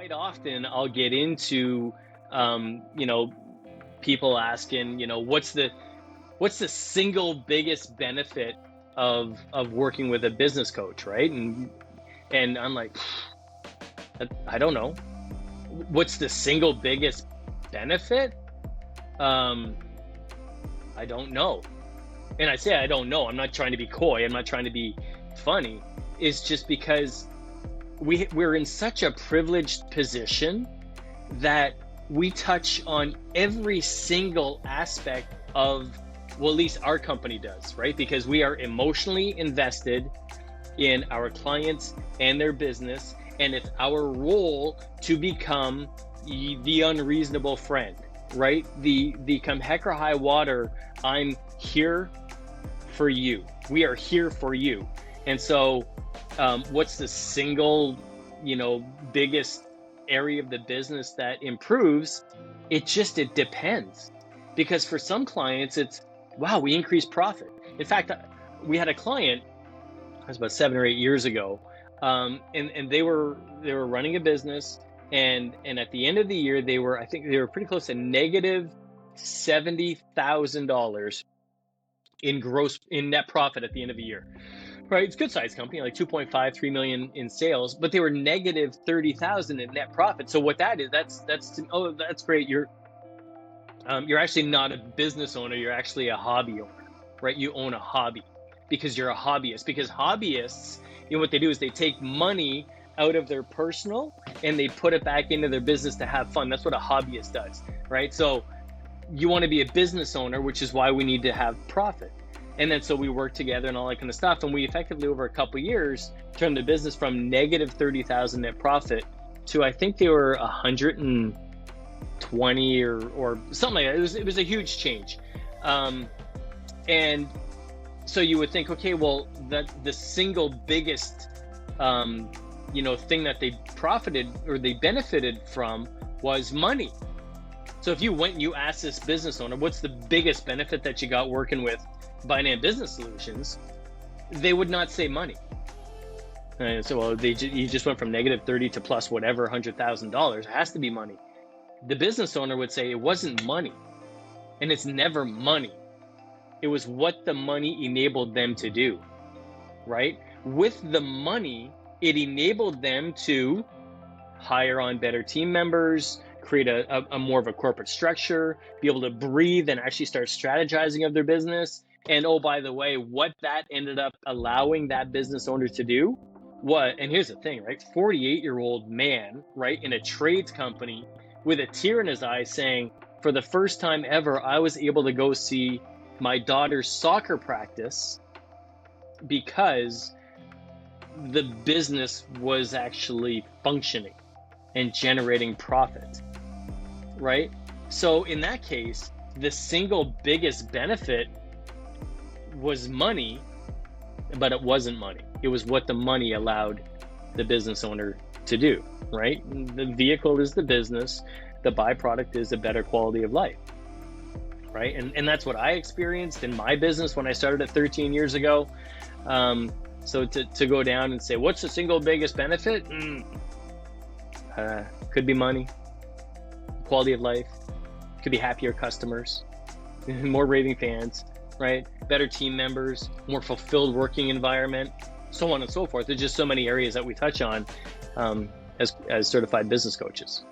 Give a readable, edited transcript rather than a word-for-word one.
quite often I'll get into, people asking, what's the single biggest benefit of working with a business coach, right? And I'm like, I don't know. What's the single biggest benefit? I don't know. And I say I don't know. I'm not trying to be coy. I'm not trying to be funny. It's just because we're in such a privileged position that we touch on every single aspect of, well, at least our company does, right? Because we are emotionally invested in our clients and their business, and it's our role to become the unreasonable friend, right? The come heck or high water, I'm here for you. We are here for you. And so what's the single, biggest area of the business that improves? It depends. Because for some clients, it's, wow, we increased profit. In fact, we had a client, it was about 7 or 8 years ago, and they were running a business, and at the end of the year, I think they were pretty close to negative $70,000 in net profit at the end of the year. Right, it's a good sized company, like 2.5-3 million in sales, but they were negative 30,000 in net profit. So what that is, that's great. You're actually not a business owner. You're actually a hobby owner, right? You own a hobby because you're a hobbyist. Because hobbyists, what they do is they take money out of their personal and they put it back into their business to have fun. That's what a hobbyist does, right? So you want to be a business owner, which is why we need to have profit. And then so we work together and all that kind of stuff. And we effectively, over a couple of years, turned the business from negative 30,000 net profit to, I think they were 120 or something like that. It was a huge change. And so you would think, okay, well, that the single biggest, thing that they profited or they benefited from was money. So if you went and you asked this business owner, what's the biggest benefit that you got working with ByNan Business Solutions, they would not say money. So, well, you just went from negative 30 to plus whatever, $100,000. It has to be money. The business owner would say it wasn't money, and it's never money. It was what the money enabled them to do, right? With the money, it enabled them to hire on better team members, create a more of a corporate structure, be able to breathe and actually start strategizing of their business. And oh, by the way, what that ended up allowing that business owner to do, and here's the thing, right? 48-year-old man, right, in a trades company with a tear in his eye saying, for the first time ever, I was able to go see my daughter's soccer practice because the business was actually functioning and generating profit, right? So in that case, the single biggest benefit was money, but it wasn't money. It was what the money allowed the business owner to do, right? The vehicle is the business. The byproduct is a better quality of life, right? And that's what I experienced in my business when I started it 13 years ago. So to go down and say, what's the single biggest benefit? Could be money, quality of life, could be happier customers, more raving fans, right? Better team members, more fulfilled working environment, so on and so forth. There's just so many areas that we touch on as certified business coaches.